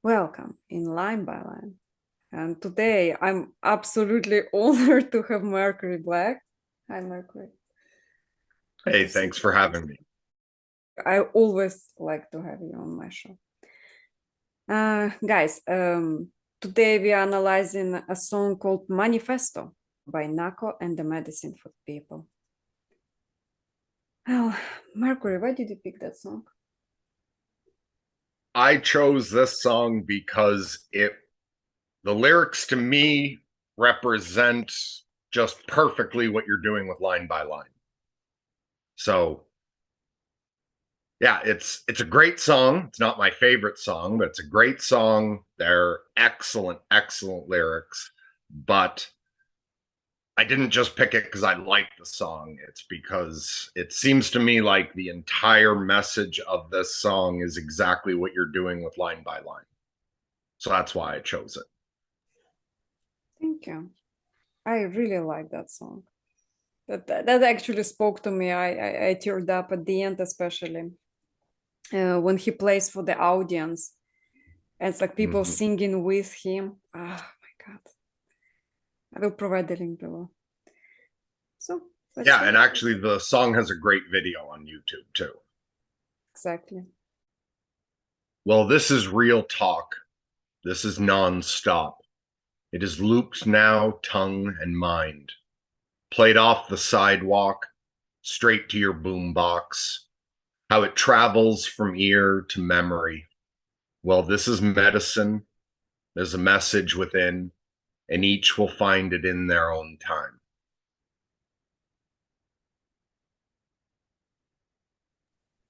Welcome in Line by Line. And today I'm absolutely honored to have Mercury Black. Hi, Mercury. Good Hey, to see thanks you. for having me. I always like to have you on my show. Guys, today we are analyzing a song called Manifesto by Nahko and the Medicine for People. Oh, Mercury, why did you pick that song? I chose this song because the lyrics to me represent just perfectly what you're doing with Line by Line. So, yeah, it's a great song. It's not my favorite song, but it's a great song. They're excellent, excellent lyrics. But I didn't just pick it because I like the song. It's because it seems to me like the entire message of this song is exactly what you're doing with Line by Line. So that's why I chose it. Thank you. I really like that song. That actually spoke to me. I teared up at the end, especially when he plays for the audience. And it's like people Mhm. singing with him. Oh my God. I will provide the link below. So let's Yeah, start. and actually the song has a great video on YouTube too. Exactly. Well, this is real talk. This is non-stop. It is looped now, tongue and mind. Played off the sidewalk, straight to your boombox. How it travels from ear to memory. Well, this is medicine. There's a message within, and each will find it in their own time.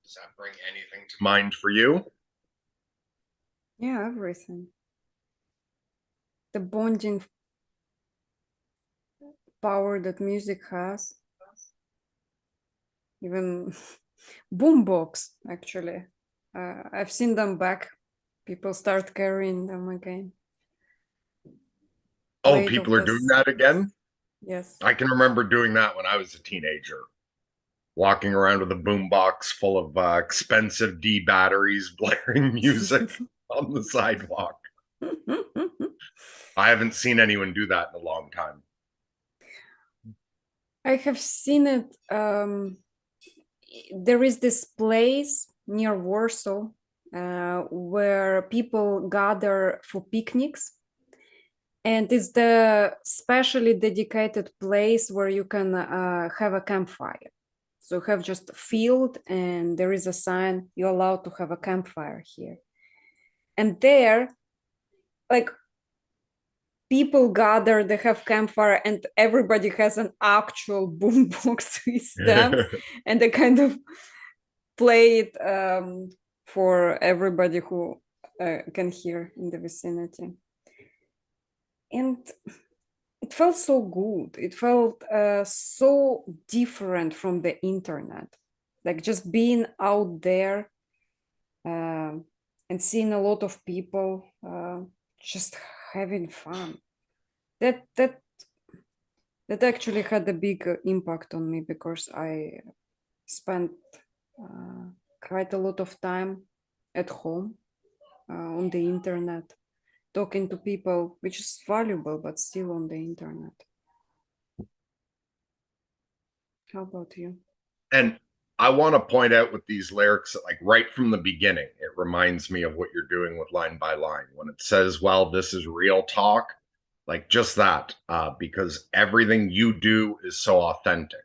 Does that bring anything to mind for you? Yeah, everything. The bonding power that music has. Even boombox, actually. I've seen them back. People start carrying them again. Oh, Weight people of are doing this. that again? Yes. I can remember doing that when I was a teenager, walking around with a boombox full of expensive D batteries, blaring music on the sidewalk. I haven't seen anyone do that in a long time. I have seen it. There is this place near Warsaw where people gather for picnics. And it's the specially dedicated place where you can have a campfire. So you have just a field and there is a sign, you're allowed to have a campfire here. And there, like people gather, they have campfire, and everybody has an actual boombox with them, and they kind of play it for everybody who can hear in the vicinity. And it felt so good. It felt so different from the internet. Like just being out there and seeing a lot of people just having fun. That that that actually had a big impact on me because I spent quite a lot of time at home on the internet talking to people, which is valuable, but still on the internet. How about you? And I want to point out with these lyrics that, like, right from the beginning, it reminds me of what you're doing with Line by Line. When it says, well, this is real talk, like just that, because everything you do is so authentic.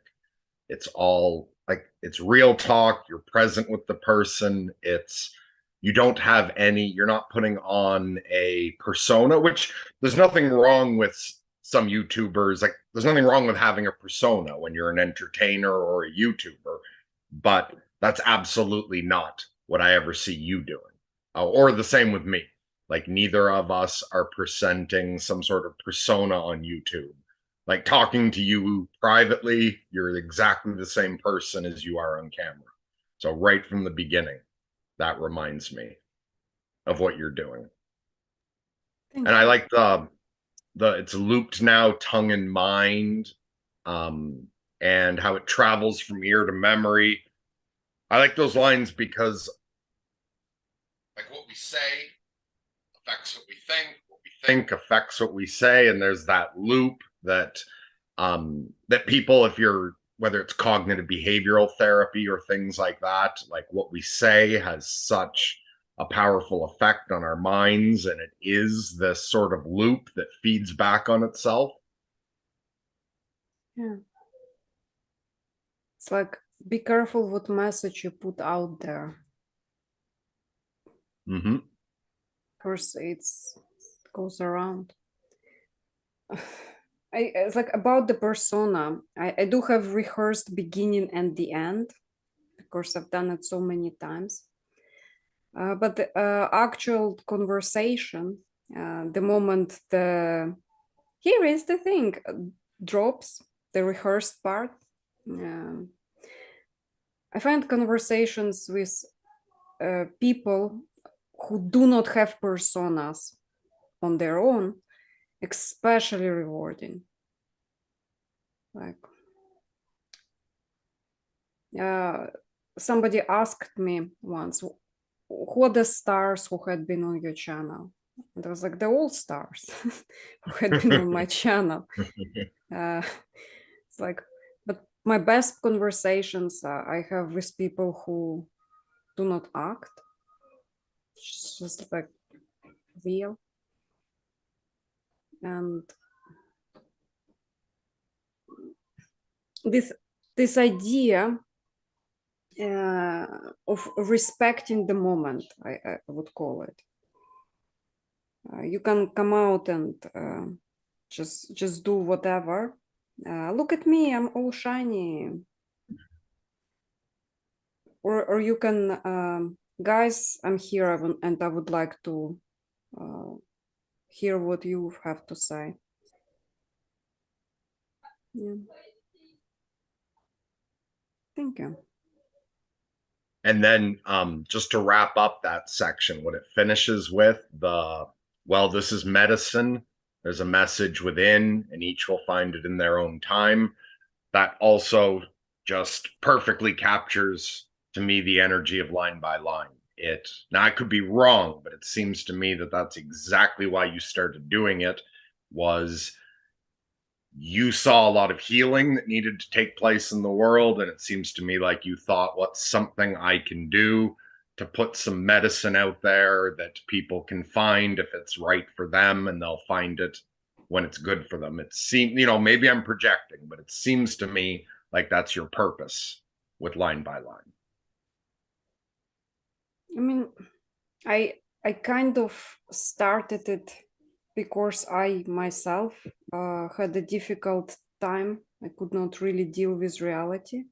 It's all like it's real talk. You're present with the person. You don't have you're not putting on a persona, which there's nothing wrong with some YouTubers. Like, there's nothing wrong with having a persona when you're an entertainer or a YouTuber, but that's absolutely not what I ever see you doing. Or the same with me. Like, neither of us are presenting some sort of persona on YouTube. Like, talking to you privately, you're exactly the same person as you are on camera. So right from the beginning, that reminds me of what you're doing. Thank And I you. like the it's looped now, tongue and mind, um, and how it travels from ear to memory. I like those lines because, like, what we say affects what we think affects what we say, and there's that loop that that people, if you're, whether it's cognitive behavioral therapy or things like that, like what we say has such a powerful effect on our minds, and it is this sort of loop that feeds back on itself. Yeah. It's like, be careful what message you put out there. Mm-hmm. Of course, it goes around. It's like about the persona. I do have rehearsed beginning and the end. Of course, I've done it so many times. But the actual conversation, the moment here is the thing drops, the rehearsed part. I find conversations with people who do not have personas on their own especially rewarding. Like, somebody asked me once, who are the stars who had been on your channel? And I was like, the all stars who had been on my channel. It's like, but my best conversations I have with people who do not act. It's just like real. And this idea of respecting the moment, I would call it. You can come out and just do whatever. Look at me, I'm all shiny. Or you can, guys, I'm here and I would like to hear what you have to say. Yeah. Thank you. And then just to wrap up that section, what it finishes with, well, this is medicine. There's a message within, and each will find it in their own time. That also just perfectly captures to me the energy of line by line. Now I could be wrong, but it seems to me that that's exactly why you started doing it, was you saw a lot of healing that needed to take place in the world. And it seems to me like you thought, what's something I can do to put some medicine out there that people can find if it's right for them, and they'll find it when it's good for them. It seems, maybe I'm projecting, but it seems to me like that's your purpose with line by line. I mean, I kind of started it because I myself had a difficult time. I could not really deal with reality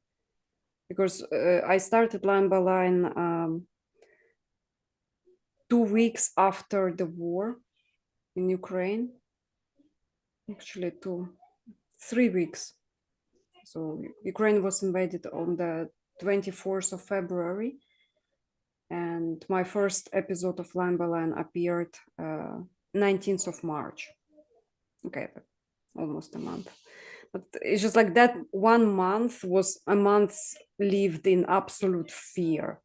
because I started line by line 2 weeks after the war in Ukraine. Actually, 3 weeks. So Ukraine was invaded on the 24th of February. And my first episode of Line by Line appeared 19th of March. Okay, almost a month. But it's just like that 1 month was a month lived in absolute fear.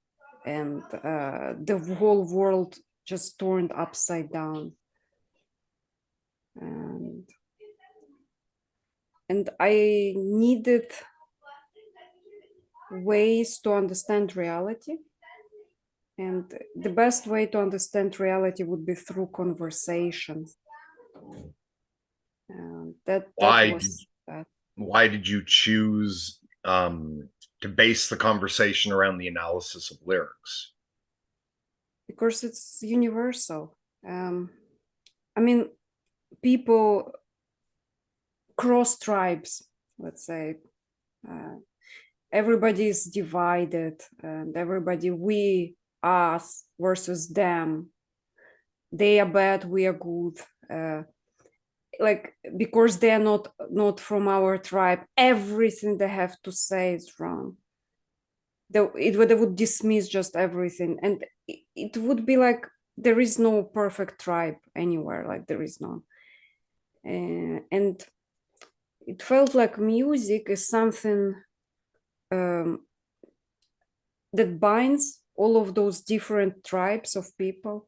And the whole world just turned upside down. And I needed ways to understand reality. And the best way to understand reality would be through conversation. And why did you choose to base the conversation around the analysis of lyrics? Because it's universal. I mean, people cross tribes, let's say. Everybody is divided, and everybody, we, us versus them. They are bad, we are good. Like, because they are not from our tribe, everything they have to say is wrong. They would dismiss just everything, and it would be like there is no perfect tribe anywhere, like there is none. And it felt like music is something that binds all of those different tribes of people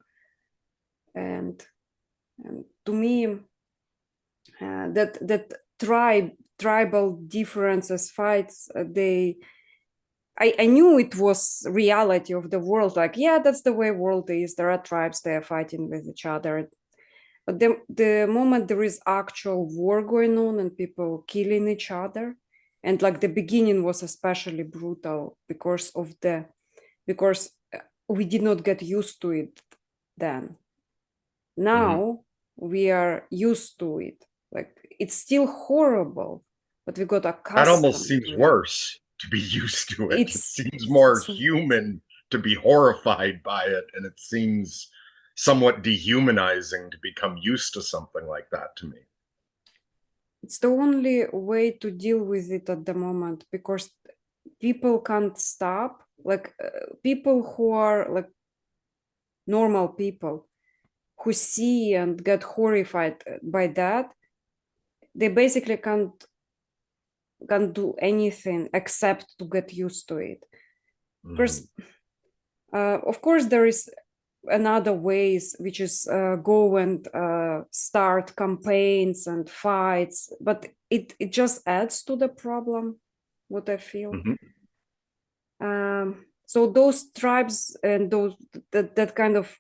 And to me, that tribal differences, fights, I knew it was reality of the world. Like, yeah, that's the way world is. There are tribes, they are fighting with each other. But the moment there is actual war going on and people killing each other, and like the beginning was especially brutal because we did not get used to it then. Now we are used to it. Like, it's still horrible, but we got That almost accustomed seems to it. worse to be used to it. It It's, seems more it's human to be horrified by it, and it seems somewhat dehumanizing to become used to something like that to me. it's the only way to deal with it at the moment, because people can't stop. Like, people who are like normal people who see and get horrified by that, they basically can't do anything except to get used to it. Because of course there is another ways, which is go and start campaigns and fights, but it just adds to the problem, what I feel. So those tribes and that kind of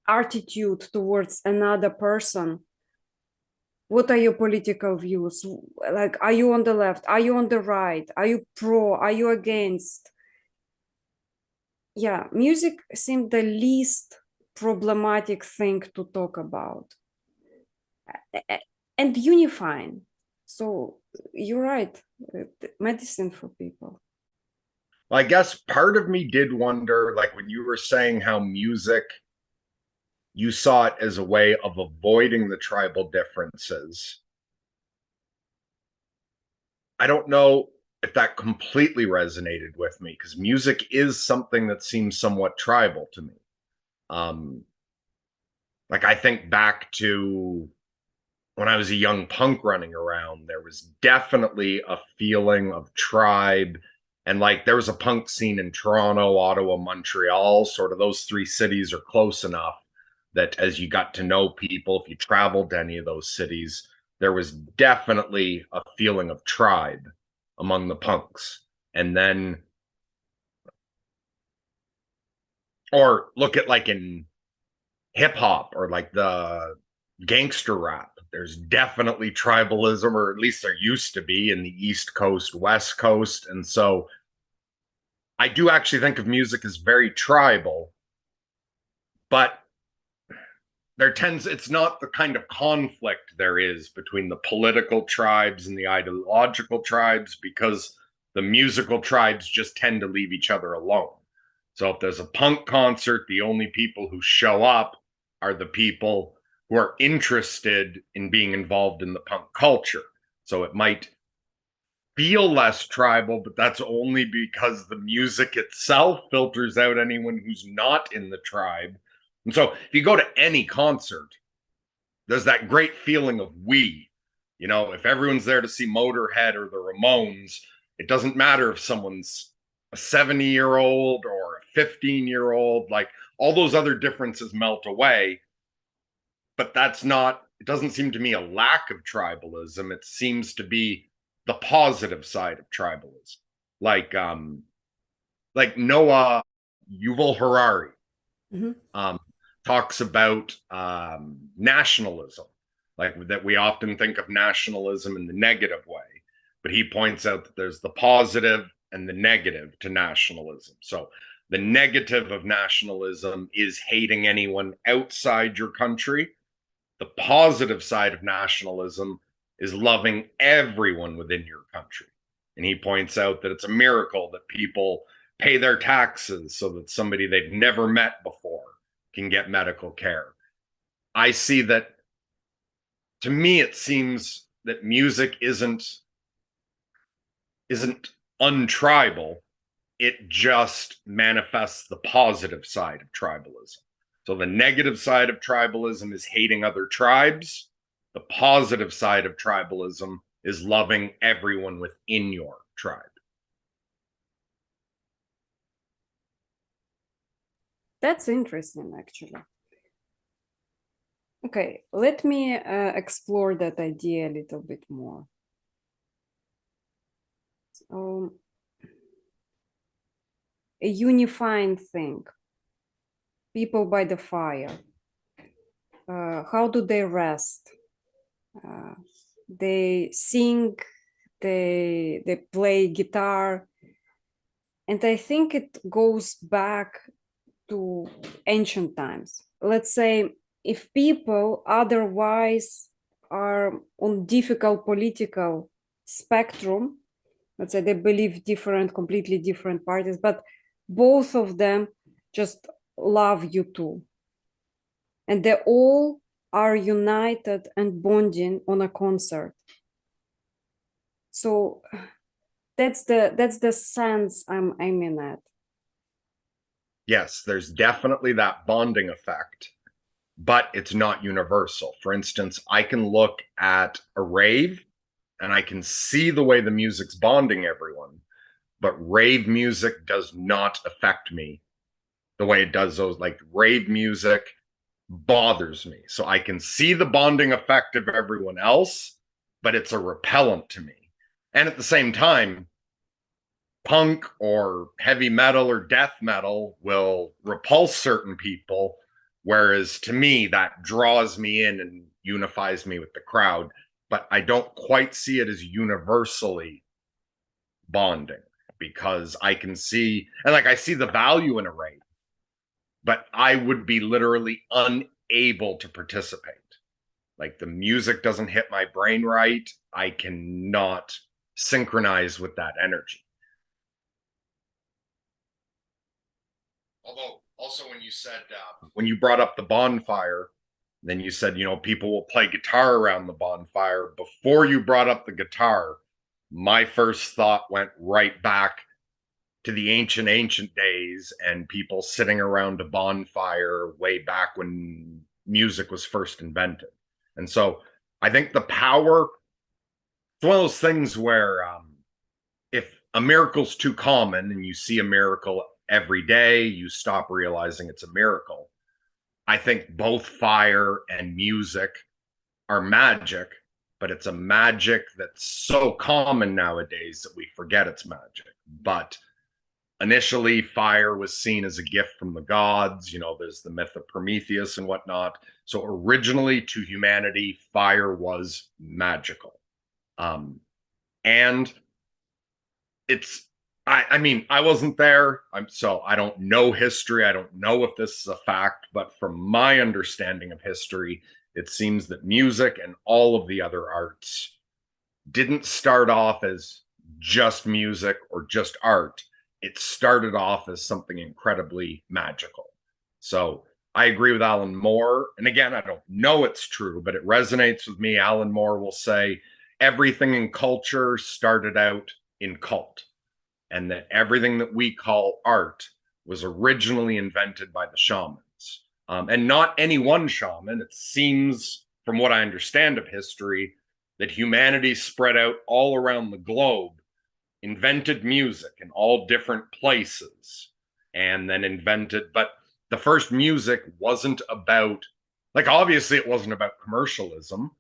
attitude towards another person. What are your political views? Like, are you on the left? Are you on the right? Are you pro? Are you against? Yeah, music seemed the least problematic thing to talk about, and unifying. So you're right, medicine for people. I guess part of me did wonder, like when you were saying how music, you saw it as a way of avoiding the tribal differences. I don't know if that completely resonated with me because music is something that seems somewhat tribal to me. Um, like I think back to when I was a young punk running around, there was definitely a feeling of tribe. And like there was a punk scene in Toronto, Ottawa, Montreal, sort of those three cities are close enough that as you got to know people, if you traveled to any of those cities, there was definitely a feeling of tribe among the punks. And then, or look at like in hip hop or like the gangster rap. There's definitely tribalism, or at least there used to be in the East Coast, West Coast. And so I do actually think of music as very tribal, but it's not the kind of conflict there is between the political tribes and the ideological tribes because the musical tribes just tend to leave each other alone. So if there's a punk concert, the only people who show up are the people who are interested in being involved in the punk culture. So it might feel less tribal, but that's only because the music itself filters out anyone who's not in the tribe. And so if you go to any concert, there's that great feeling of we. You know, if everyone's there to see Motorhead or the Ramones, it doesn't matter if someone's a 70-year-old or a 15-year-old, like all those other differences melt away. But that's not, it doesn't seem to me a lack of tribalism. It seems to be the positive side of tribalism. Like Noah Yuval Harari Mm-hmm. um, talks about nationalism, like that we often think of nationalism in the negative way, but he points out that there's the positive and the negative to nationalism. So the negative of nationalism is hating anyone outside your country. The positive side of nationalism is loving everyone within your country. And he points out that it's a miracle that people pay their taxes so that somebody they've never met before can get medical care. I see that, to me, it seems that music isn't untribal. It just manifests the positive side of tribalism. So the negative side of tribalism is hating other tribes. The positive side of tribalism is loving everyone within your tribe. That's interesting, actually. Okay, let me explore that idea a little bit more. A unifying thing. People by the fire. How do they rest? They sing, they play guitar. And I think it goes back to ancient times. Let's say if people otherwise are on difficult political spectrum, let's say they believe different, completely different parties, but both of them just love you too. And they all are united and bonding on a concert. So that's the sense I'm aiming at. Yes, there's definitely that bonding effect, but it's not universal. For instance, I can look at a rave and I can see the way the music's bonding everyone, but rave music does not affect me the way it does those. Like rave music bothers me. So I can see the bonding effect of everyone else, but it's a repellent to me. And at the same time, punk or heavy metal or death metal will repulse certain people, whereas to me, that draws me in and unifies me with the crowd. But I don't quite see it as universally bonding because I can see, and like I see the value in a rave, but I would be literally unable to participate. Like the music doesn't hit my brain right. I cannot synchronize with that energy. Although, also, when you said, when you brought up the bonfire, then you said, people will play guitar around the bonfire. Before you brought up the guitar, my first thought went right back to the ancient days and people sitting around a bonfire way back when music was first invented. And so I think the power, it's one of those things where if a miracle's too common and you see a miracle every day, you stop realizing it's a miracle. I think both fire and music are magic, but it's a magic that's so common nowadays that we forget it's magic. But initially, fire was seen as a gift from the gods. There's the myth of Prometheus and whatnot. So originally, to humanity, fire was magical. And it's, I mean, I wasn't there. So I don't know history. I don't know if this is a fact, but from my understanding of history, it seems that music and all of the other arts didn't start off as just music or just art. It started off as something incredibly magical. So I agree with Alan Moore. And again, I don't know it's true, but it resonates with me. Alan Moore will say everything in culture started out in cult, and that everything that we call art was originally invented by the shamans. And not any one shaman. It seems, from what I understand of history, that humanity spread out all around the globe, invented music in all different places, and then invented, but the first music wasn't about, like, obviously it wasn't about commercialism.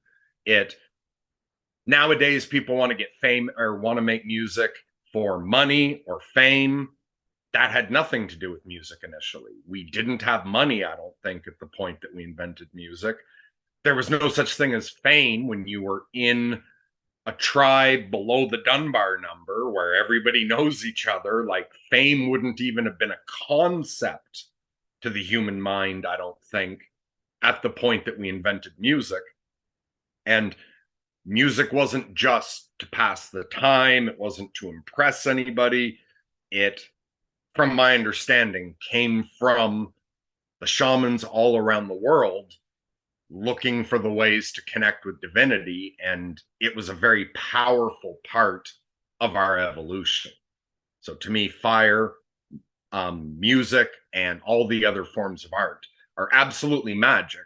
Nowadays people want to get fame or want to make music for money or fame. That had nothing to do with music initially. We didn't have money, I don't think, at the point that we invented music. There was no such thing as fame when you were in a tribe below the Dunbar number where everybody knows each other. Like fame wouldn't even have been a concept to the human mind, I don't think, at the point that we invented music. And music wasn't just to pass the time, it wasn't to impress anybody. It, from my understanding, came from the shamans all around the world looking for the ways to connect with divinity. And it was a very powerful part of our evolution. So to me, fire, music, and all the other forms of art are absolutely magic.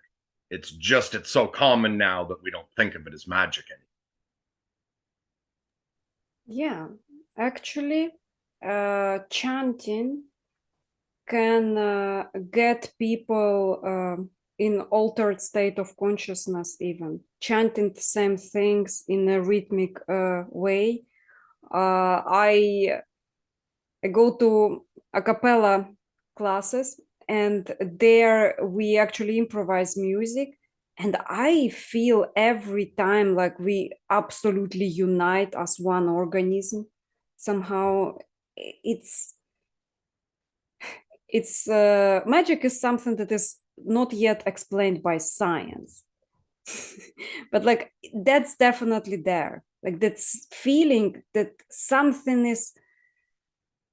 It's so common now that we don't think of it as magic anymore. Yeah, actually, chanting can get people in altered state of consciousness, even chanting the same things in a rhythmic way. I go to a cappella classes, and there we actually improvise music, and I feel every time like we absolutely unite as one organism. Somehow it's magic is something that is not yet explained by science. But like that's definitely there, like that's feeling that something is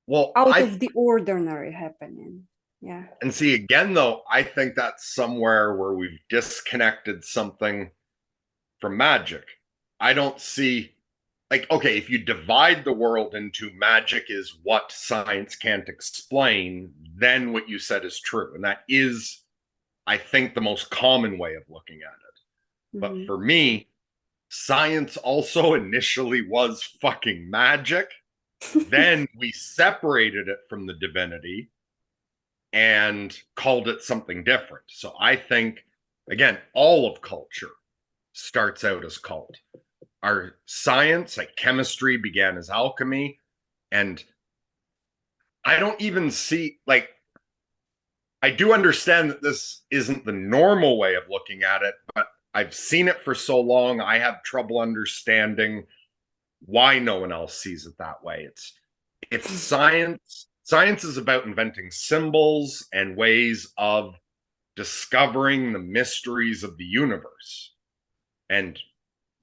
Well, out of the ordinary happening. Yeah. and see, again, though, I think that's somewhere where we've disconnected something from magic. I don't see, like, okay, if you divide the world into magic is what science can't explain, then what you said is true. And that is, I think, the most common way of looking at it. But Mm-hmm. for me, science also initially was fucking magic. Then we separated it from the divinity and called it something different. So I think, again, all of culture starts out as cult. Our science, like chemistry, began as alchemy. And I don't even see, like, I do understand that this isn't the normal way of looking at it, but I've seen it for so long, I have trouble understanding why no one else sees it that way. It's if science is about inventing symbols and ways of discovering the mysteries of the universe. And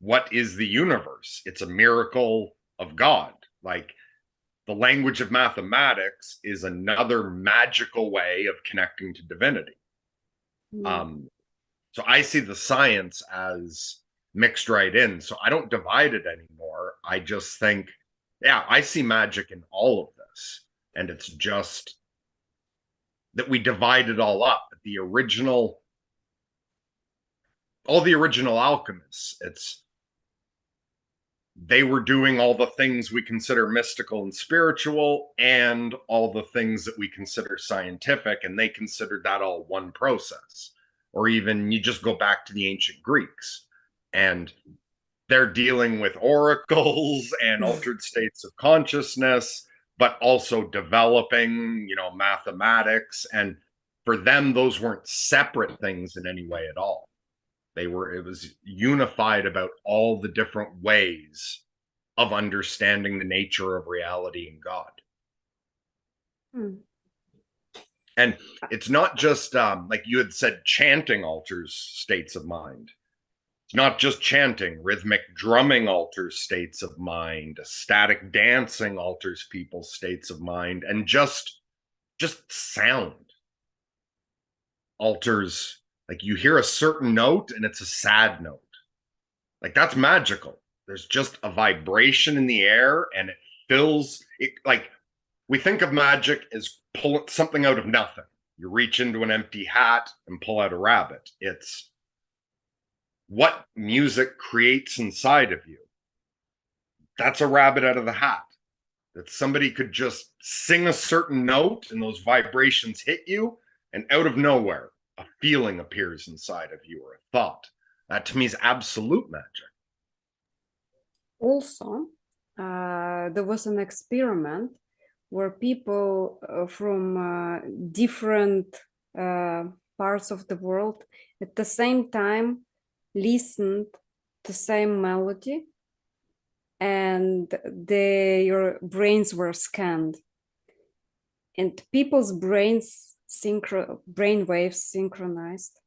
what is the universe? It's a miracle of God. Like the language of mathematics is another magical way of connecting to divinity. Yeah. So I see the science as mixed right in. So I don't divide it anymore. I just think, yeah, I see magic in all of this. And it's just that we divide it all up. The original, all the original alchemists, they were doing all the things we consider mystical and spiritual and all the things that we consider scientific, and they considered that all one process. Or even you just go back to the ancient Greeks and they're dealing with oracles and altered states of consciousness, but also developing, mathematics. And for them, those weren't separate things in any way at all. It was unified about all the different ways of understanding the nature of reality and God. Hmm. And it's not just like you had said, chanting alters states of mind. It's not just chanting. Rhythmic drumming alters states of mind. Static dancing alters people's states of mind, and just sound alters. Like you hear a certain note, and it's a sad note. Like that's magical. There's just a vibration in the air, and it fills it. Like we think of magic as pulling something out of nothing. You reach into an empty hat and pull out a rabbit. It's what music creates inside of you. That's a rabbit out of the hat. That somebody could just sing a certain note and those vibrations hit you, and out of nowhere, a feeling appears inside of you or a thought. That to me is absolute magic. Also, there was an experiment where people from different parts of the world at the same time listened to the same melody, and their brains were scanned, and people's brain waves synchronized,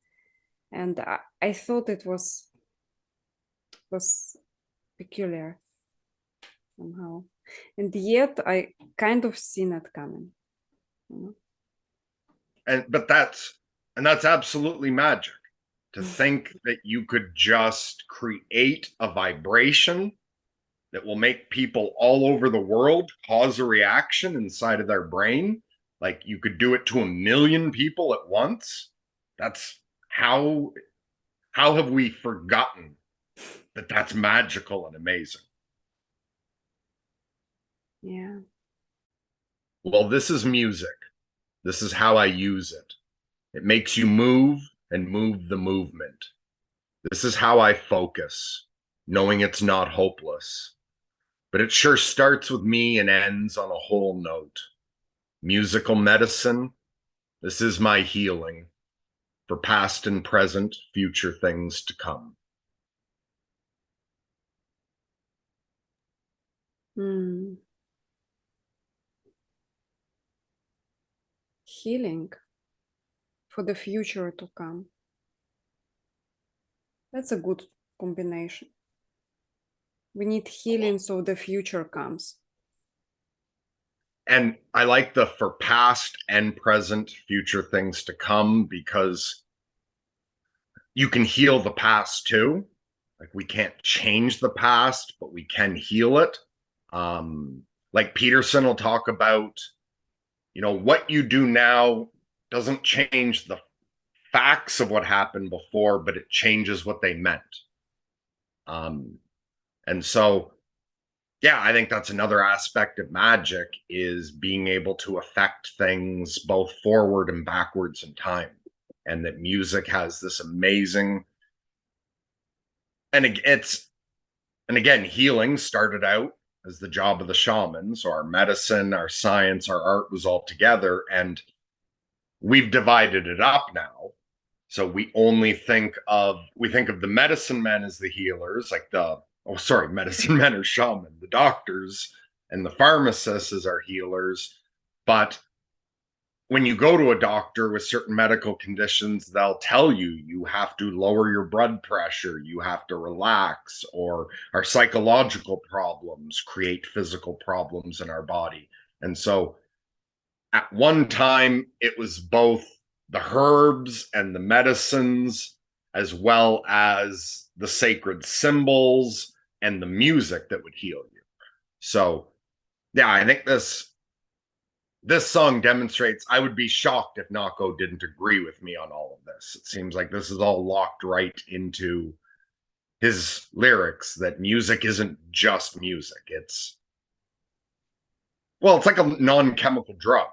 and I thought it was peculiar somehow, and yet I kind of seen it coming, you know? That's absolutely magic. To think that you could just create a vibration that will make people all over the world cause a reaction inside of their brain. Like you could do it to 1,000,000 people at once. That's how have we forgotten that that's magical and amazing? Yeah. Well, this is music. This is how I use it. It makes you move and move the movement. This is how I focus, knowing it's not hopeless. But it sure starts with me and ends on a whole note. Musical medicine, this is my healing for past and present, future things to come. Healing for the future to come. That's a good combination. We need healing so the future comes. And I like the for past and present, future things to come, because you can heal the past too. Like, we can't change the past, but we can heal it. Like Peterson will talk about, what you do now doesn't change the facts of what happened before, but it changes what they meant. And so, yeah, I think that's another aspect of magic, is being able to affect things both forward and backwards in time. And that music has this amazing, and again, healing started out as the job of the shaman. So our medicine, our science, our art was all together, and we've divided it up now. So we think of the medicine men as the healers, like medicine men are shaman, the doctors and the pharmacists as our healers. But when you go to a doctor with certain medical conditions, they'll tell you have to lower your blood pressure, you have to relax, or our psychological problems create physical problems in our body. And so at one time, it was both the herbs and the medicines, as well as the sacred symbols and the music that would heal you. So, yeah, I think this song demonstrates. I would be shocked if Nahko didn't agree with me on all of this. It seems like this is all locked right into his lyrics, that music isn't just music. It's like a non-chemical drug.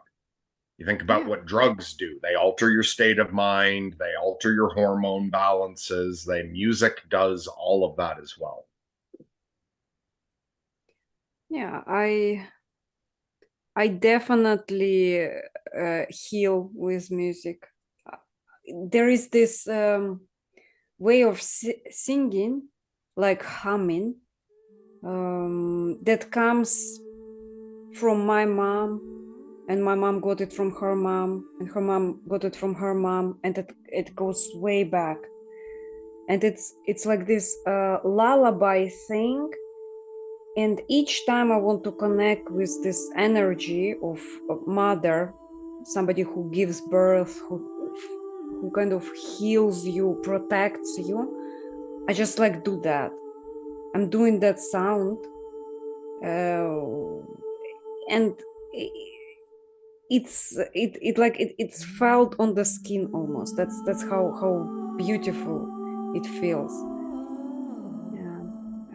You think about what drugs do. They alter your state of mind. They alter your hormone balances. Music does all of that as well. Yeah, I definitely heal with music. There is this way of singing, like humming, that comes from my mom, and my mom got it from her mom, and her mom got it from her mom, and it goes way back. And it's like this lullaby thing. And each time I want to connect with this energy of mother, somebody who gives birth, who kind of heals you, protects you, I just like do that. I'm doing that sound, and it's felt on the skin almost. That's how beautiful it feels.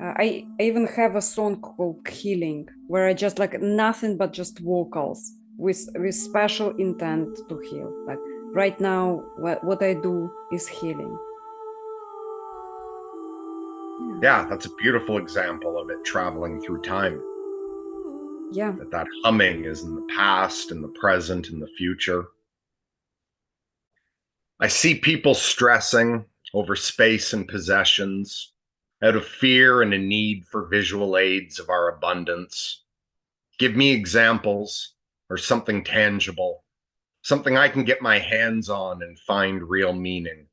I even have a song called Healing, where I just like nothing but just vocals with special intent to heal. Like right now, what I do is healing. Yeah, that's a beautiful example of it traveling through time. Yeah. That humming is in the past, in the present, in the future. I see people stressing over space and possessions out of fear and a need for visual aids of our abundance. Give me examples or something tangible, something I can get my hands on and find real meaning.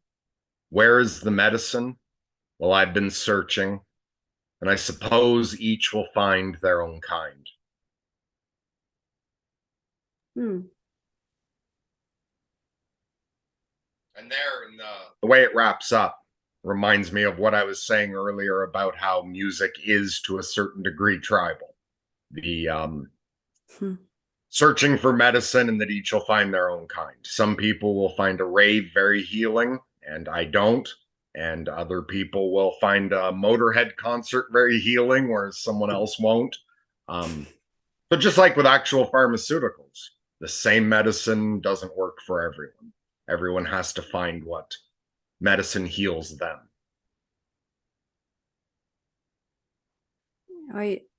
Where is the medicine? Well, I've been searching, and I suppose each will find their own kind. And there, in the way it wraps up, reminds me of what I was saying earlier about how music is, to a certain degree, tribal. The searching for medicine, and that each will find their own kind. Some people will find a rave very healing, and I don't. And other people will find a Motorhead concert very healing, whereas someone else won't. But just like with actual pharmaceuticals, The same medicine doesn't work for everyone. Everyone has to find what medicine heals them.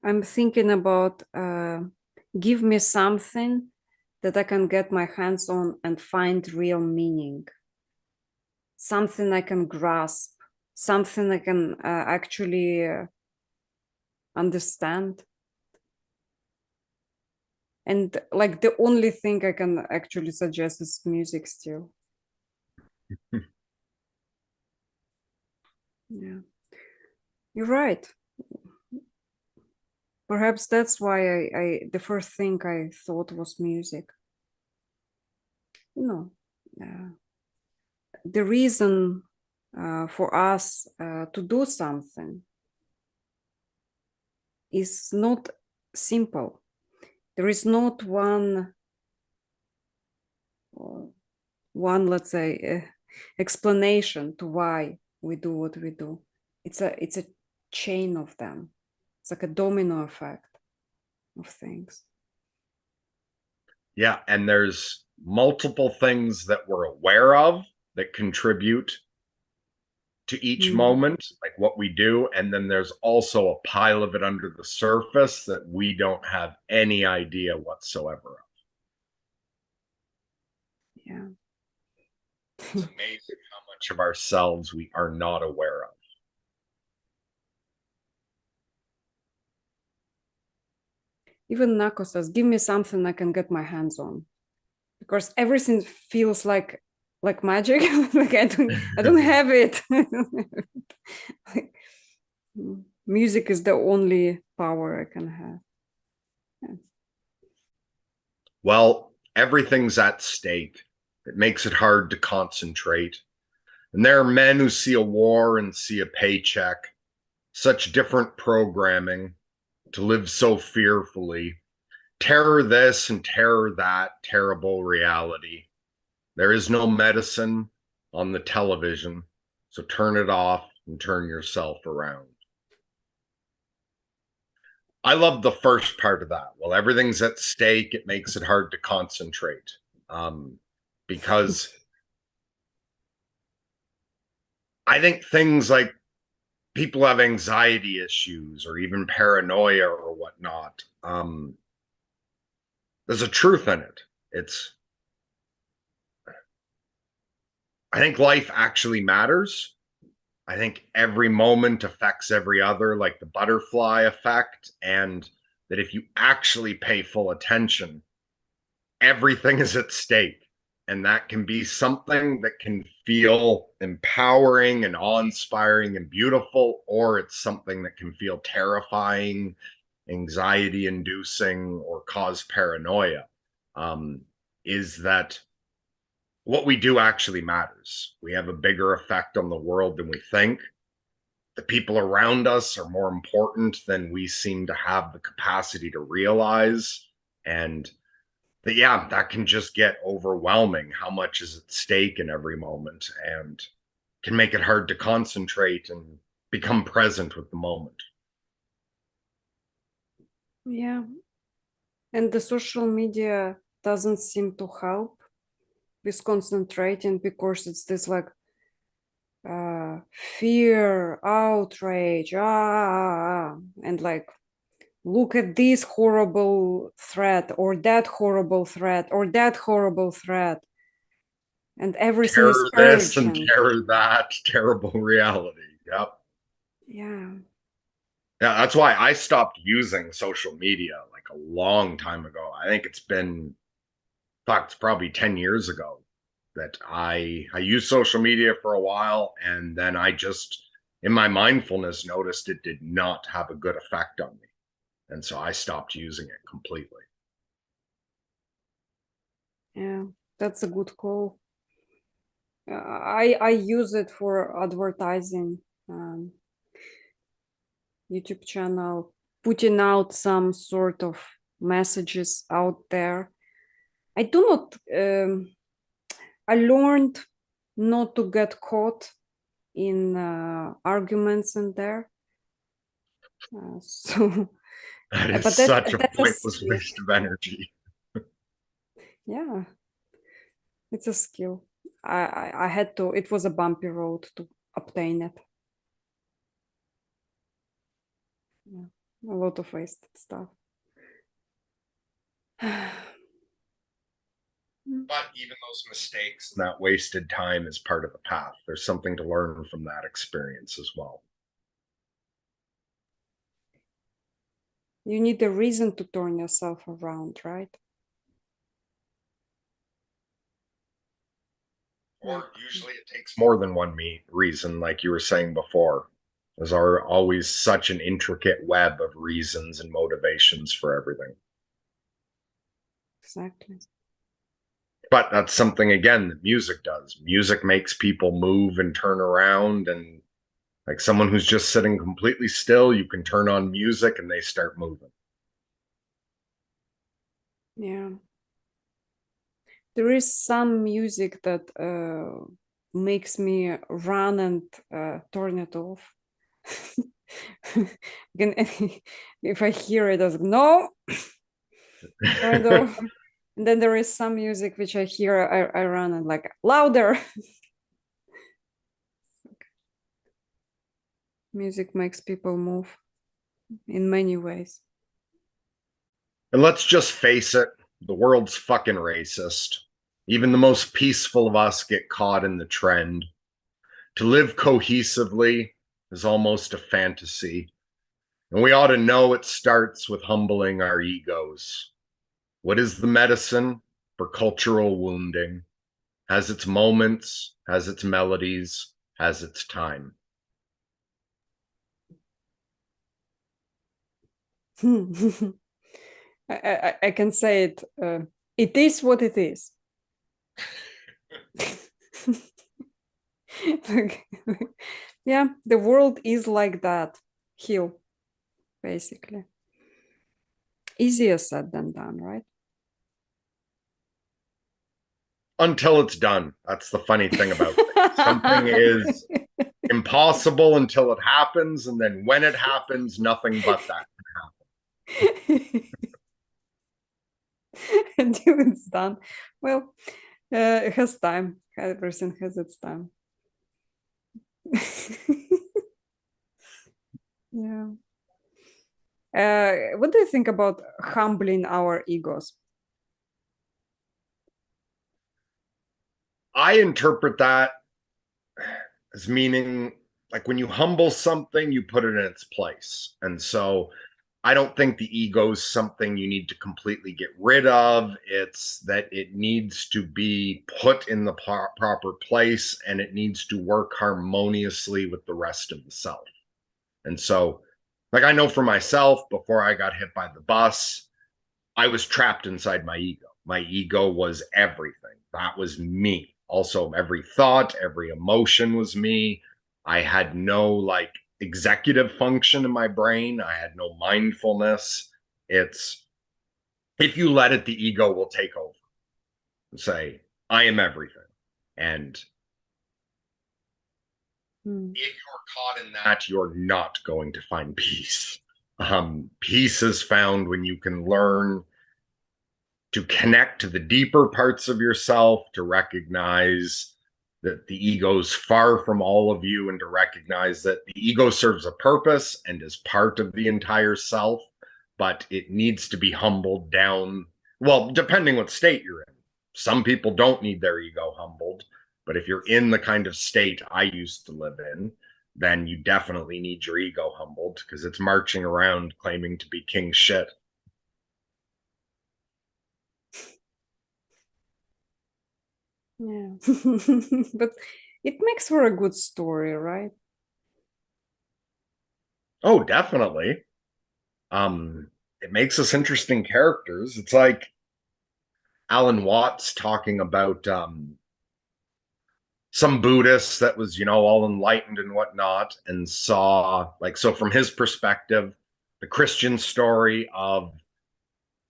I'm thinking about give me something that I can get my hands on and find real meaning. Something I can grasp, something I can actually understand. And like the only thing I can actually suggest is music still. Yeah, you're right. Perhaps that's why the first thing I thought was music. You know, the reason for us to do something is not simple. There is not one, let's say, explanation to why we do what we do. It's a chain of them. It's like a domino effect of things. Yeah, and there's multiple things that we're aware of that contribute to each moment, like what we do, and then there's also a pile of it under the surface that we don't have any idea whatsoever of. Yeah. It's amazing how much of ourselves we are not aware of. Even Nahko says, give me something I can get my hands on. Because everything feels like magic. Like I don't have it. Like, music is the only power I can have. Yeah. Well, everything's at stake. It makes it hard to concentrate. And there are men who see a war and see a paycheck, such different programming, to live so fearfully. Terror this and terror that, terrible reality. There is no medicine on the television, so turn it off and turn yourself around. I love the first part of that. Well, everything's at stake. It makes it hard to concentrate because I think things like people have anxiety issues or even paranoia or whatnot. There's a truth in it. I think life actually matters. I think every moment affects every other, like the butterfly effect. And that if you actually pay full attention, everything is at stake. And that can be something that can feel empowering and awe-inspiring and beautiful, or it's something that can feel terrifying, anxiety-inducing, or cause paranoia. Is that what we do actually matters? We have a bigger effect on the world than we think. The people around us are more important than we seem to have the capacity to realize. And that can just get overwhelming how much is at stake in every moment and can make it hard to concentrate and become present with the moment. Yeah. And the social media doesn't seem to help with concentrating because it's this like fear, outrage, and like, look at this horrible threat or that horrible threat or that horrible threat. And everything is Terror this and urgent. terror that, terrible reality. Yep. Yeah. Yeah, that's why I stopped using social media like a long time ago. I think it's been, it's probably 10 years ago that I used social media for a while, and then I just, in my mindfulness, noticed it did not have a good effect on me. And so I stopped using it completely. Yeah, that's a good call. I use it for advertising, YouTube channel, putting out some sort of messages out there. I do not. I learned not to get caught in arguments in there. So, That is but such a that's a pointless waste of energy. Yeah, it's a skill. I had to, it was a bumpy road to obtain it. Yeah, a lot of wasted stuff. But even those mistakes and that wasted time is part of the path. There's something to learn from that experience as well. You need a reason to turn yourself around, right? Or usually it takes more than one reason, like you were saying before. There's always such an intricate web of reasons and motivations for everything. Exactly. But that's something, again, that music does. Music makes people move and turn around. And like someone who's just sitting completely still, you can turn on music and they start moving. Yeah. There is some music that makes me run and turn it off. If I hear it, I was like, no, kind of. And then there is some music which I hear, I run and like louder. Music makes people move in many ways. And let's just face it, the world's fucking racist. Even the most peaceful of us get caught in the trend. To live cohesively is almost a fantasy. And we ought to know it starts with humbling our egos. What is the medicine for cultural wounding? Has its moments, has its melodies, has its time. I can say it. It is what it is. Yeah, the world is like that. Heal, basically. Easier said than done, right? Until it's done. That's the funny thing about it. Something is impossible until it happens, and then when it happens, nothing but that can happen. Until it's done. Well, it has time. Everything has its time. Yeah. What do you think about humbling our egos? I interpret that as meaning like when you humble something, you put it in its place. And so I don't think the ego is something you need to completely get rid of. It's that it needs to be put in the proper place and it needs to work harmoniously with the rest of the self. And so, like, I know for myself, before I got hit by the bus, I was trapped inside my ego. My ego was everything. That was me. Also, every thought, every emotion was me. I had no like executive function in my brain. I had no mindfulness. It's if you let it, the ego will take over and say, I am everything. And if you're caught in that, you're not going to find peace. Peace is found when you can learn to connect to the deeper parts of yourself, to recognize that the ego's far from all of you, and to recognize that the ego serves a purpose and is part of the entire self, but it needs to be humbled down. Well, depending what state you're in. Some people don't need their ego humbled, but if you're in the kind of state I used to live in, then you definitely need your ego humbled because it's marching around claiming to be king shit. Yeah. But it makes for a good story, right? Oh, definitely. It makes us interesting characters. It's like Alan Watts talking about some Buddhist that was, all enlightened and whatnot, and saw like so from his perspective, the Christian story of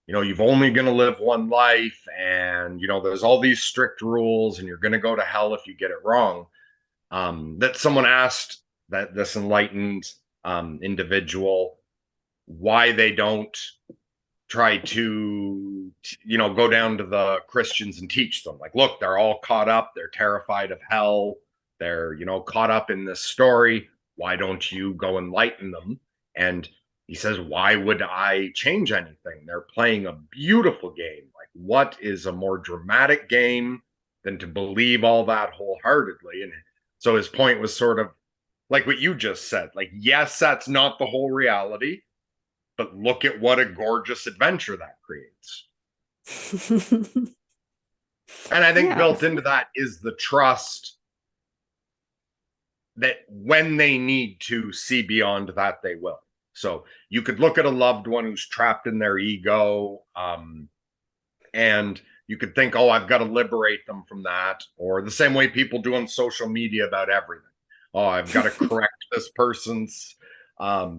you've only going to live one life, and there's all these strict rules, and you're going to go to hell if you get it wrong. That someone asked that this enlightened individual why they don't try to to, go down to the Christians and teach them, like, look, they're all caught up. They're terrified of hell. They're, caught up in this story. Why don't you go enlighten them? And he says, why would I change anything? They're playing a beautiful game. Like, what is a more dramatic game than to believe all that wholeheartedly? And so his point was sort of like what you just said. Like, yes, that's not the whole reality, but look at what a gorgeous adventure that creates. And I think built into that is the trust that when they need to see beyond that, they will. So you could look at a loved one who's trapped in their ego, and you could think, oh, I've got to liberate them from that. Or the same way people do on social media about everything. Oh, I've got to correct this person's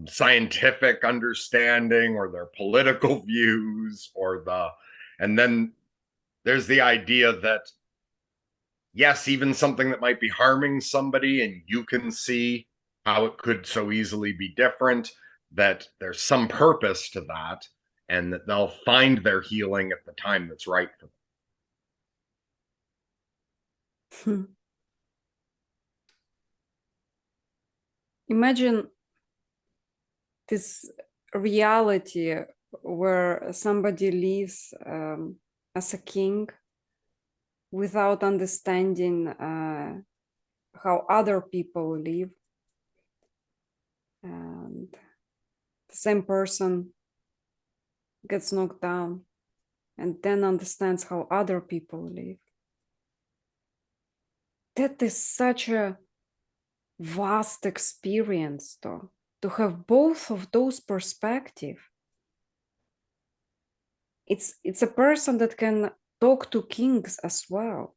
scientific understanding or their political views and then there's the idea that, yes, even something that might be harming somebody and you can see how it could so easily be different, that there's some purpose to that and that they'll find their healing at the time that's right for them. Imagine this reality where somebody lives as a king without understanding how other people live, and the same person gets knocked down and then understands how other people live. That is such a vast experience, though, to have both of those perspectives. It's a person that can talk to kings as well.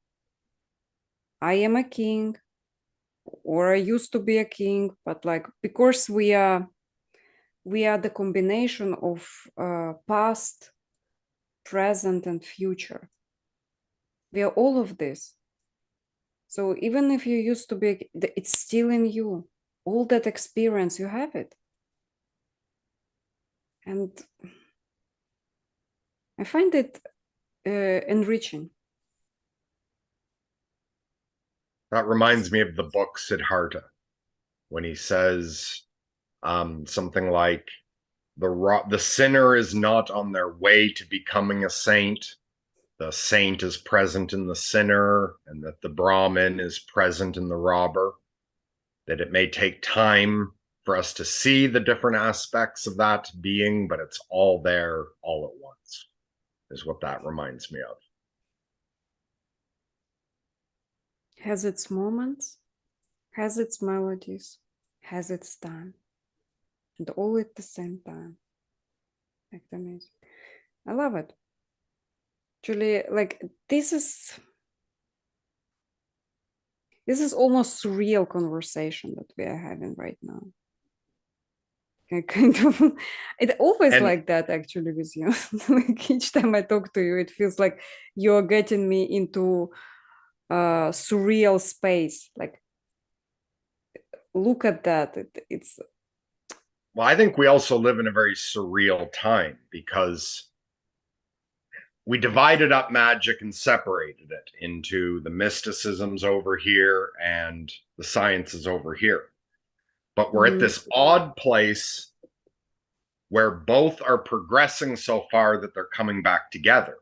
I am a king, or I used to be a king, but like, because we are the combination of past, present, and future. We are all of this. So even if you used to be, it's still in you. All that experience, you have it. And I find it enriching. That reminds me of the book Siddhartha, when he says something like, the sinner is not on their way to becoming a saint. The saint is present in the sinner, and that the Brahmin is present in the robber. That it may take time for us to see the different aspects of that being, but it's all there all at once, is what that reminds me of. Has its moments, has its melodies, has its time, and all at the same time. Like the music. I love it. Actually, like, this is almost surreal conversation that we are having right now. I kind of, it always like that actually with you. Like, each time I talk to you, it feels like you're getting me into surreal space. Like, look at that. It's well, I think we also live in a very surreal time, because we divided up magic and separated it into the mysticisms over here and the sciences over here. But we're at this odd place where both are progressing so far that they're coming back together.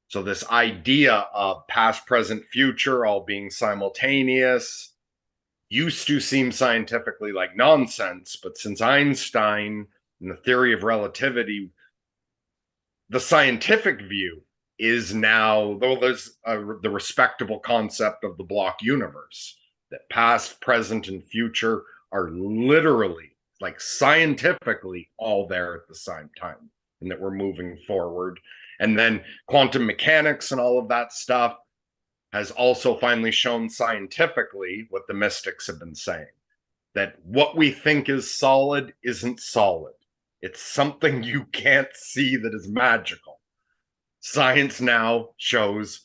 So this idea of past, present, future all being simultaneous used to seem scientifically like nonsense, but since Einstein and the theory of relativity, the scientific view is now, though there's the respectable concept of the block universe, that past, present, and future are literally, like, scientifically all there at the same time, and that we're moving forward. And then quantum mechanics and all of that stuff has also finally shown scientifically what the mystics have been saying, that what we think is solid isn't solid. It's something you can't see that is magical. Science now shows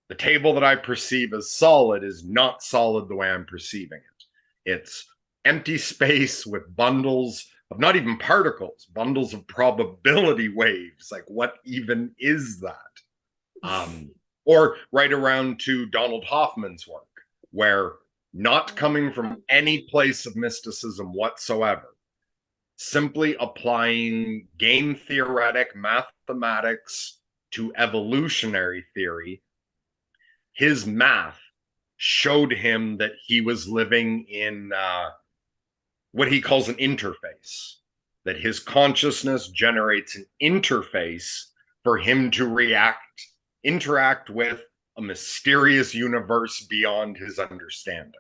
the table that I perceive as solid is not solid the way I'm perceiving it. It's empty space with bundles of not even particles, bundles of probability waves. Like, what even is that? Or right around to Donald Hoffman's work, where not coming from any place of mysticism whatsoever, simply applying game theoretic mathematics to evolutionary theory, his math showed him that he was living in what he calls an interface, that his consciousness generates an interface for him to interact with a mysterious universe beyond his understanding.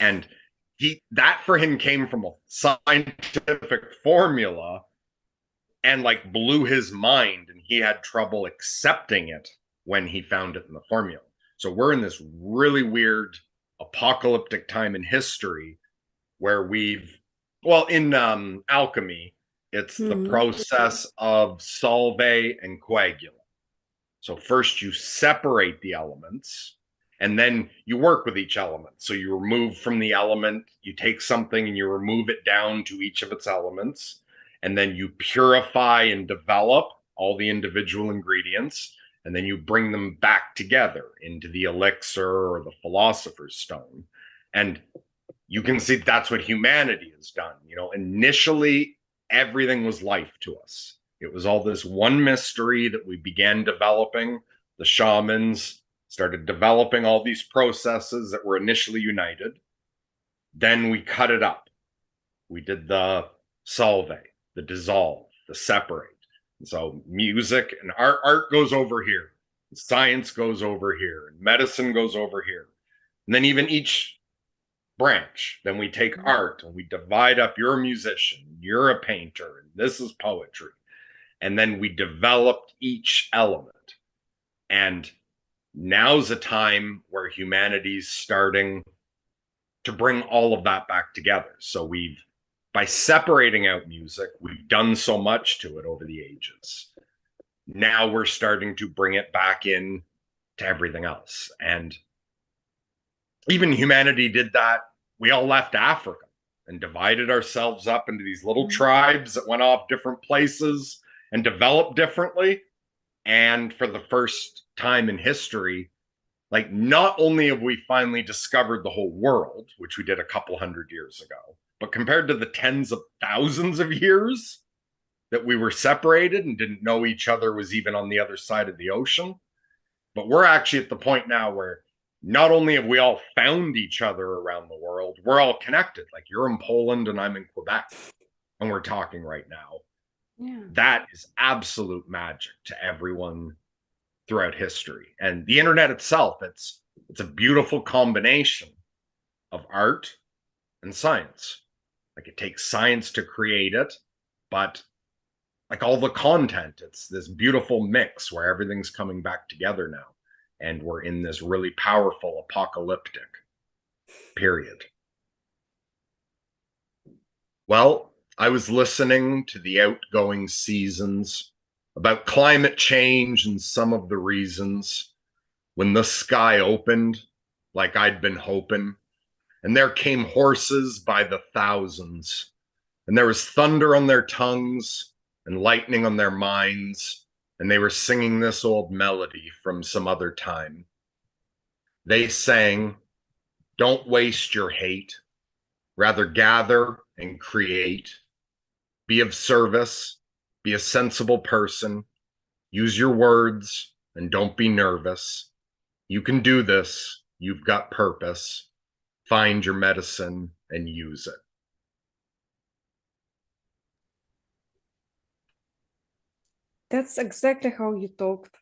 And that for him came from a scientific formula and like blew his mind, and he had trouble accepting it when he found it in the formula. So we're in this really weird apocalyptic time in history where in alchemy, it's the process of solve and coagulate. So first you separate the elements, and then you work with each element. So you remove from the element, you take something and you remove it down to each of its elements, and then you purify and develop all the individual ingredients, and then you bring them back together into the elixir or the philosopher's stone. And you can see that's what humanity has done. Initially, everything was life to us. It was all this one mystery that we began developing. The shamans started developing all these processes that were initially united. Then we cut it up. We did the solve, the dissolve, the separate. So music and art goes over here. Science goes over here. And medicine goes over here. And then even each branch, then we take art and we divide up, you're a musician, you're a painter, and this is poetry. And then we developed each element. And now's a time where humanity's starting to bring all of that back together. So by separating out music, we've done so much to it over the ages. Now we're starting to bring it back in to everything else. And even humanity did that. We all left Africa and divided ourselves up into these little tribes that went off different places and developed differently. And for the first time in history, like, not only have we finally discovered the whole world, which we did a couple hundred years ago, but compared to the tens of thousands of years that we were separated and didn't know each other was even on the other side of the ocean, but we're actually at the point now where not only have we all found each other around the world, we're all connected. Like, you're in Poland and I'm in Quebec, and we're talking right now. Yeah. That is absolute magic to everyone throughout history. And the internet itself, it's a beautiful combination of art and science. Like, it takes science to create it, but like all the content, it's this beautiful mix where everything's coming back together now. And we're in this really powerful apocalyptic period. Well, I was listening to the outgoing seasons about climate change and some of the reasons when the sky opened like I'd been hoping, and there came horses by the thousands, and there was thunder on their tongues and lightning on their minds, and they were singing this old melody from some other time. They sang, "Don't waste your hate, rather gather and create. Be of service, be a sensible person, use your words, and don't be nervous. You can do this, you've got purpose. Find your medicine and use it." That's exactly how you talked.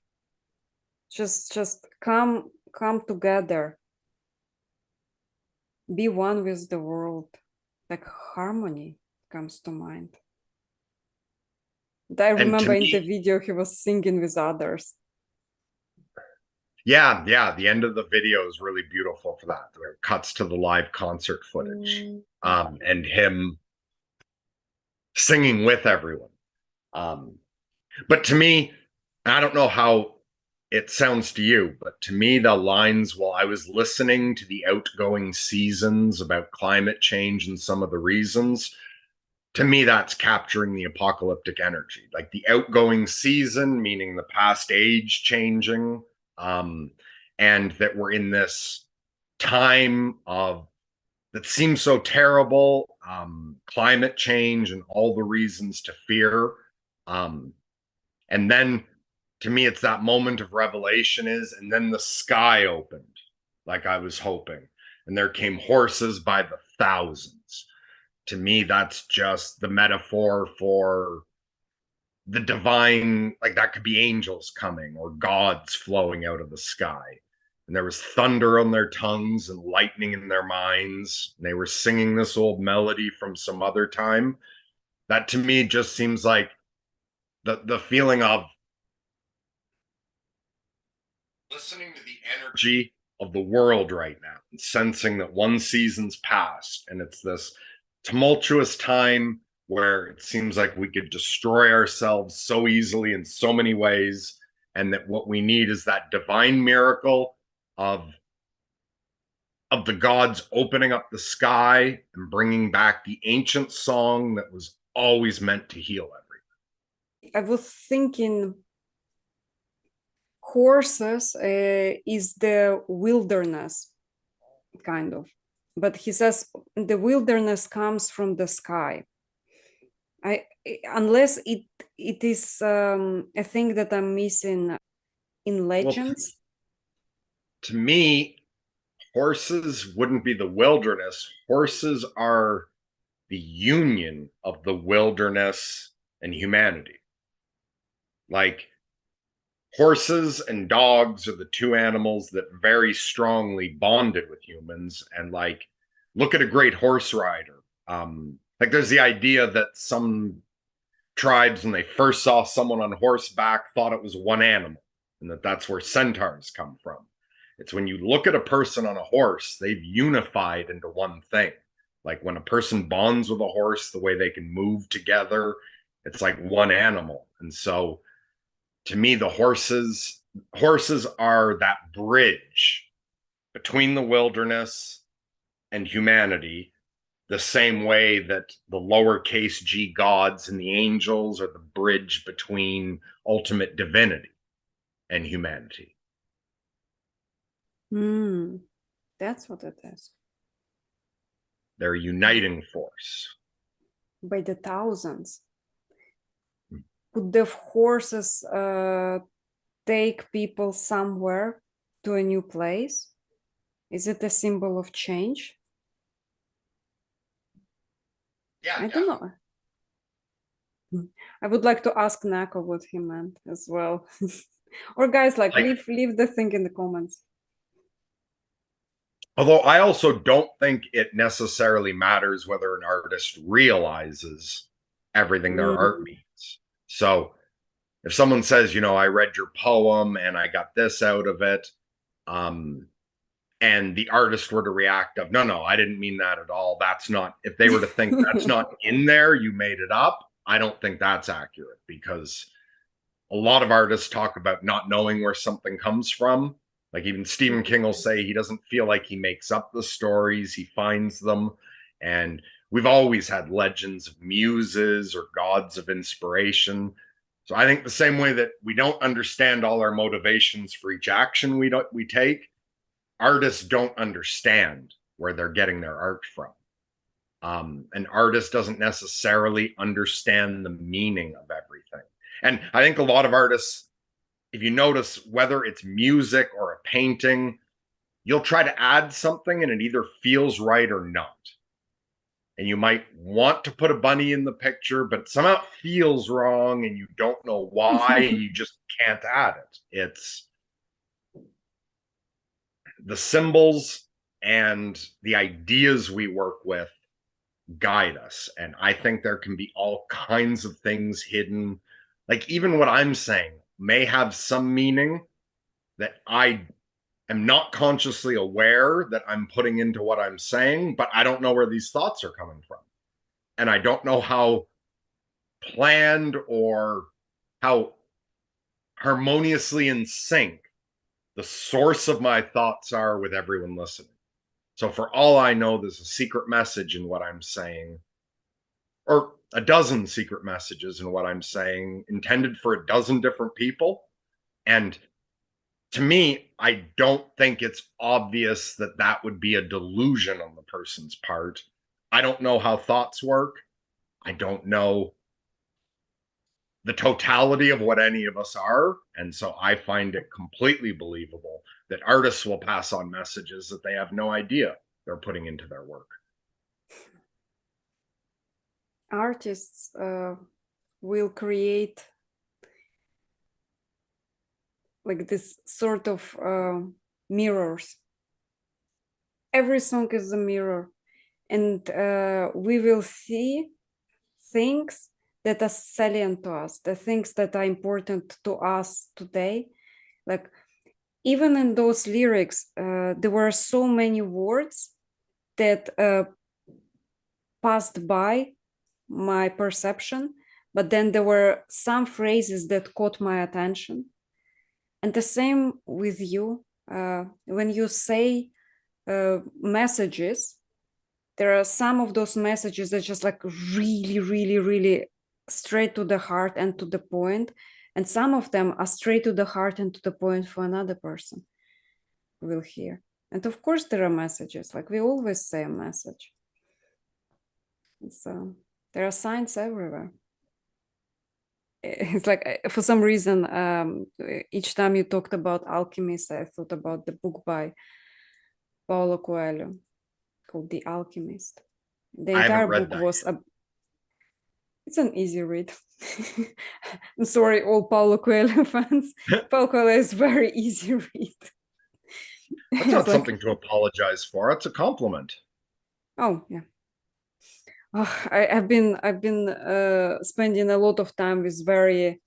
Just come together. Be one with the world. Like, harmony comes to mind. I remember in the video he was singing with others. Yeah, the end of the video is really beautiful for that, where it cuts to the live concert footage and him singing with everyone. But to me, I don't know how it sounds to you, but to me, the lines while I was listening to the outgoing seasons about climate change and some of the reasons, to me, that's capturing the apocalyptic energy, like the outgoing season, meaning the past age changing, and that we're in this time of that seems so terrible, climate change and all the reasons to fear. Um, and then to me, it's that moment of revelation is, and then the sky opened like I was hoping, and there came horses by the thousands. To me, that's just the metaphor for the divine, like that could be angels coming or gods flowing out of the sky. And there was thunder on their tongues and lightning in their minds. And they were singing this old melody from some other time. That to me just seems like the feeling of listening to the energy of the world right now and sensing that one season's passed and it's this tumultuous time where it seems like we could destroy ourselves so easily in so many ways, and that what we need is that divine miracle of the gods opening up the sky and bringing back the ancient song that was always meant to heal everything. I was thinking horses is the wilderness, kind of. But he says the wilderness comes from the sky. Unless it is a thing that I'm missing in legends. Well, to me, horses wouldn't be the wilderness. Horses are the union of the wilderness and humanity. Like horses and dogs are the two animals that very strongly bonded with humans. And like, look at a great horse rider. Like there's the idea that some tribes, when they first saw someone on horseback, thought it was one animal, and that's where centaurs come from. It's when you look at a person on a horse, they've unified into one thing. Like when a person bonds with a horse, the way they can move together, it's like one animal. And so to me, the horses are that bridge between the wilderness and humanity, the same way that the lowercase g gods and the angels are the bridge between ultimate divinity and humanity. That's what it is. They're a uniting force. By the thousands. Could the horses take people somewhere to a new place? Is it a symbol of change? Yeah, I don't know. I would like to ask Nahko what he meant as well. Or guys, like leave the thing in the comments. Although I also don't think it necessarily matters whether an artist realizes everything their art means. So if someone says, I read your poem and I got this out of it, and the artist were to react of, no, I didn't mean that at all. That's not, if they were to think that's not in there, you made it up. I don't think that's accurate, because a lot of artists talk about not knowing where something comes from. Like even Stephen King will say he doesn't feel like he makes up the stories, he finds them. And we've always had legends of muses or gods of inspiration. So I think the same way that we don't understand all our motivations for each action we take, artists don't understand where they're getting their art from. An artist doesn't necessarily understand the meaning of everything. And I think a lot of artists, if you notice, whether it's music or a painting, you'll try to add something and it either feels right or not. And you might want to put a bunny in the picture, but somehow it feels wrong and you don't know why, and you just can't add it. It's the symbols and the ideas we work with guide us. And I think there can be all kinds of things hidden. Like even what I'm saying may have some meaning that I am not consciously aware that I'm putting into what I'm saying, but I don't know where these thoughts are coming from. And I don't know how planned or how harmoniously in sync the source of my thoughts are with everyone listening. So for all I know, there's a secret message in what I'm saying. or a dozen secret messages in what I'm saying, intended for a dozen different people. And to me, I don't think it's obvious that that would be a delusion on the person's part. I don't know how thoughts work. I don't know the totality of what any of us are. And so I find it completely believable that artists will pass on messages that they have no idea they're putting into their work. Artists will create like this sort of mirrors. Every song is a mirror, and we will see things that are salient to us, the things that are important to us today. Like even in those lyrics, there were so many words that passed by my perception, but then there were some phrases that caught my attention. And the same with you. When you say messages, there are some of those messages that just like really, really, really straight to the heart and to the point. And some of them are straight to the heart and to the point for another person who will hear. And of course, there are messages, like we always say a message. So there are signs everywhere. It's like, for some reason, each time you talked about alchemists, I thought about the book by Paulo Coelho called The Alchemist. The I entire haven't read book that was yet. it's an easy read. I'm sorry, all Paulo Coelho fans. Paulo Coelho is very easy read. That's It's not like, something to apologize for. It's a compliment. oh yeah. Oh, I've been spending a lot of time with very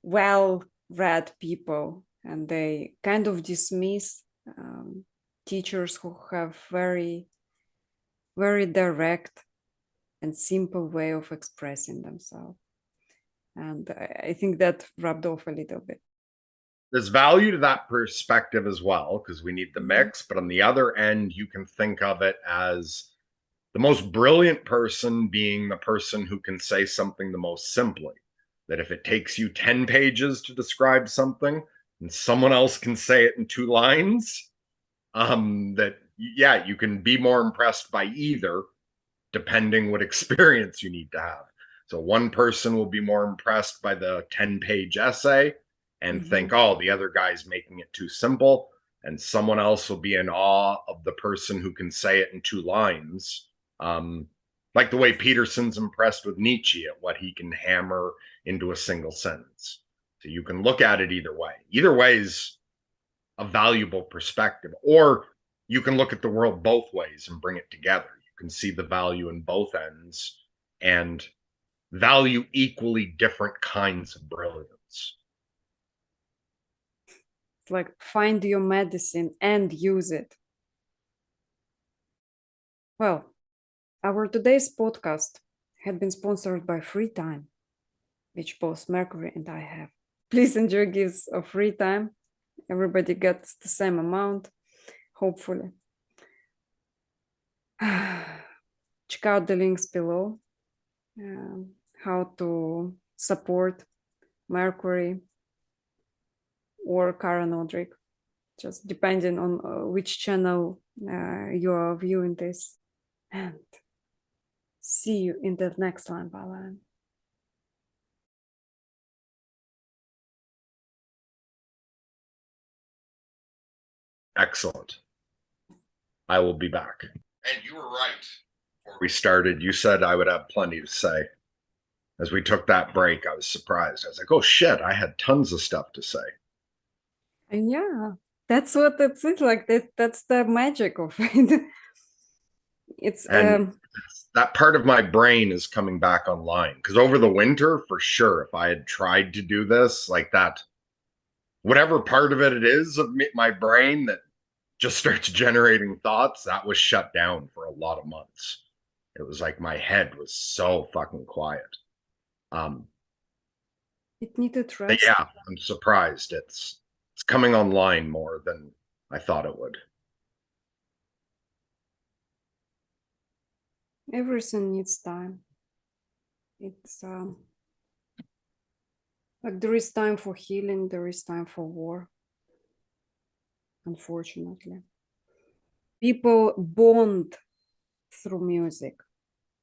well-read people, and they kind of dismiss teachers who have very, very direct and simple way of expressing themselves. And I think that rubbed off a little bit. There's value to that perspective as well, because we need the mix. But on the other end, you can think of it as the most brilliant person being the person who can say something the most simply. That if it takes you 10 pages to describe something and someone else can say it in 2 lines, that, yeah, you can be more impressed by either, depending what experience you need to have. So one person will be more impressed by the 10-page essay and think, oh, the other guy's making it too simple. And someone else will be in awe of the person who can say it in 2 lines. Like the way Peterson's impressed with Nietzsche at what he can hammer into a single sentence. So you can look at it either way. Either way is a valuable perspective. Or you can look at the world both ways and bring it together. You can see the value in both ends and value equally different kinds of brilliance. It's like find your medicine and use it. Well, our today's podcast had been sponsored by Free Time, which both Mercury and I have. Please enjoy gifts of free time. Everybody gets the same amount, hopefully. Check out the links below, how to support Mercury or Kara Nodrik, just depending on which channel you are viewing this. And see you in the next line by line. Excellent. I will be back. And you were right. Before we started, you said I would have plenty to say. As we took that break, I was surprised. I was like, oh shit, I had tons of stuff to say. And yeah, that's what it's like. That's the magic of it. It's And that part of my brain is coming back online, because over the winter, for sure, if I had tried to do this like that, whatever part of it is of my brain that just starts generating thoughts, that was shut down for a lot of months. It was like my head was so fucking quiet. it needed But rest. yeah, I'm surprised it's coming online more than I thought it would. Everything needs time. It's like there is time for healing, there is time for war, unfortunately. People bond through music.